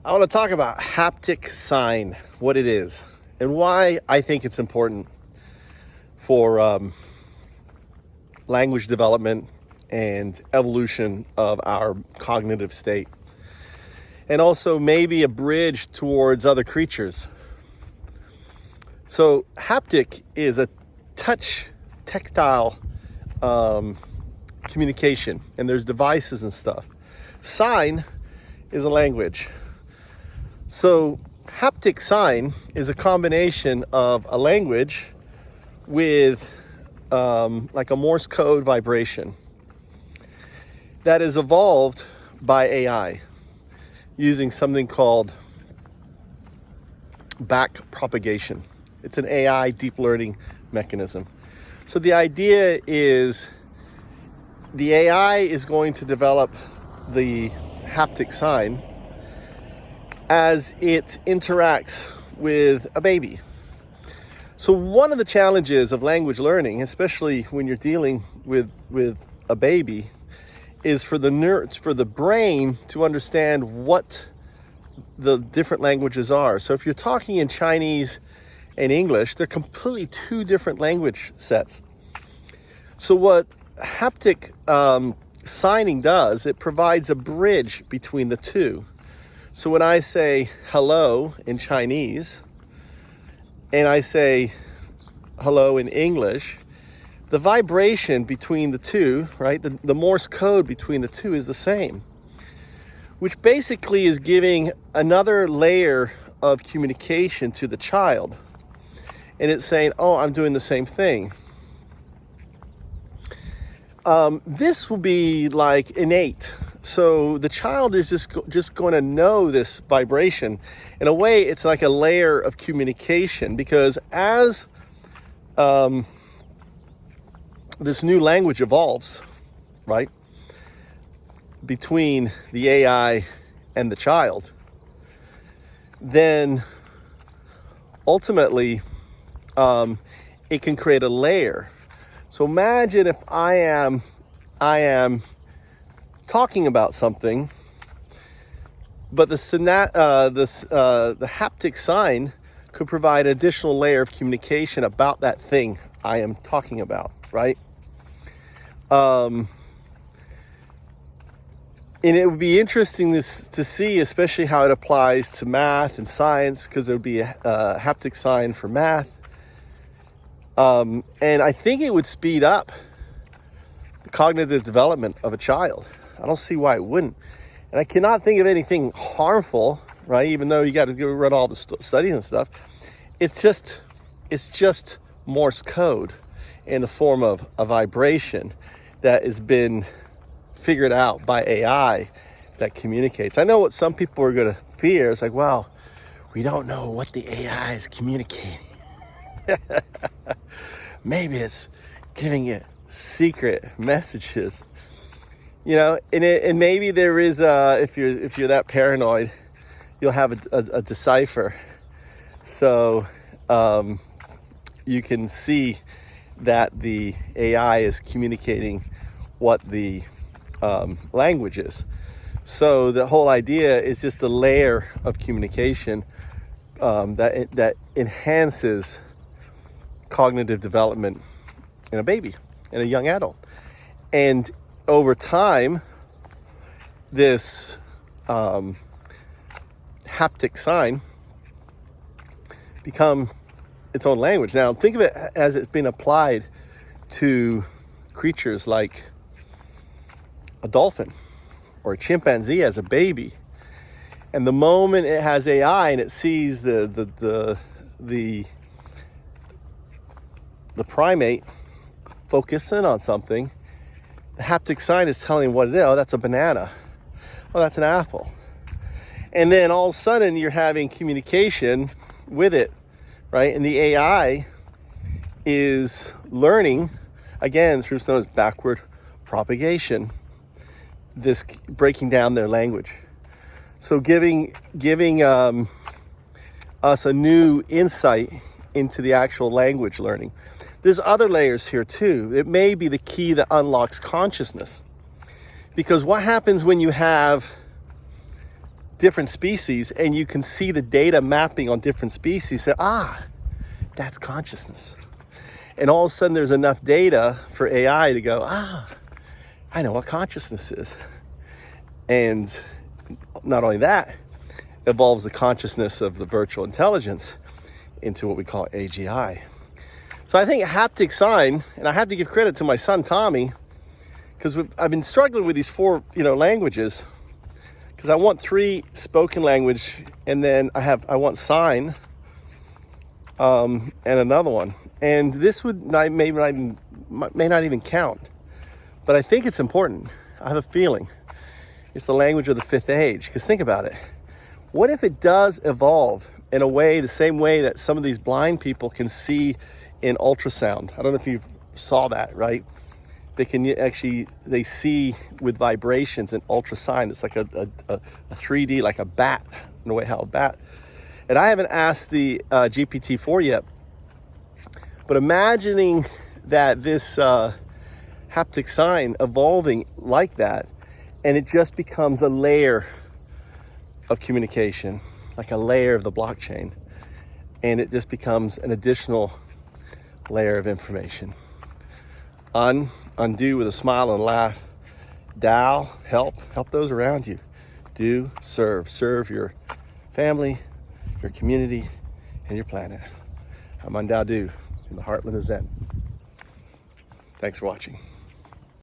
I want to talk about haptic sign, what it is, and why I think it's important for language development and evolution of our cognitive state. And also maybe a bridge towards other creatures. So haptic is a tactile communication, and there's devices and stuff. Sign is a language. So haptic sign is a combination of a language with like a Morse code vibration that is evolved by AI using something called backpropagation. It's an AI deep learning mechanism. So the idea is the AI is going to develop the haptic sign as it interacts with a baby. So one of the challenges of language learning, especially when you're dealing with a baby, is for the brain to understand what the different languages are. So if you're talking in Chinese and English, they're completely two different language sets. So what haptic signing does, it provides a bridge between the two. So when I say hello in Chinese and I say hello in English, the vibration between the two, right, the Morse code between the two is the same, which basically is giving another layer of communication to the child. And it's saying, oh, I'm doing the same thing. This will be like innate. So the child is just going to know this vibration. In a way, it's like a layer of communication, because as this new language evolves, right, between the AI and the child, then ultimately it can create a layer. So imagine if I am talking about something, but the haptic sign could provide an additional layer of communication about that thing I am talking about, right? And it would be interesting to see, especially how it applies to math and science, because there would be a haptic sign for math. And I think it would speed up the cognitive development of a child. I don't see why it wouldn't. And I cannot think of anything harmful, right? Even though you got to go run all the studies and stuff. It's just Morse code in the form of a vibration that has been figured out by AI that communicates. I know what some people are going to fear. It's like, well, we don't know what the AI is communicating. Maybe it's giving it secret messages, and maybe there is if you're that paranoid, you'll have a decipher, so you can see that the AI is communicating what the language is. So the whole idea is just a layer of communication that enhances cognitive development in a baby, in a young adult. And over time, this haptic sign become its own language. Now think of it as it's been applied to creatures like a dolphin or a chimpanzee as a baby. And the moment it has AI and it sees the primate focus in on something, the haptic sign is telling what it is. Oh, that's a banana. Oh, that's an apple. And then all of a sudden you're having communication with it, right? And the AI is learning, again, through what's known as backward propagation, this breaking down their language. So giving us a new insight into the actual language learning. There's other layers here too. It may be the key that unlocks consciousness. Because what happens when you have different species, and you can see the data mapping on different species, say, that's consciousness. And all of a sudden there's enough data for AI to go, I know what consciousness is. And not only that, evolves the consciousness of the virtual intelligence into what we call AGI. So I think haptic sign, and I have to give credit to my son Tommy, because I've been struggling with these 4 languages, because I want 3 spoken language, and then I want sign, and another one. And this may not even count, but I think it's important. I have a feeling it's the language of the 5th age. Because think about it. What if it does evolve in a way, the same way that some of these blind people can see in ultrasound? I don't know if you saw that, right? They see with vibrations and ultrasound. It's like a 3D, like a bat, in a way how a bat. And I haven't asked the GPT-4 yet, but imagining that this haptic sign evolving like that, and it just becomes a layer of communication, like a layer of the blockchain, and it just becomes an additional layer of information. Undo with a smile and a laugh. Dao, help those around you. Do, serve your family, your community, and your planet. I'm UnDaoDu in the heartland of Zen. Thanks for watching.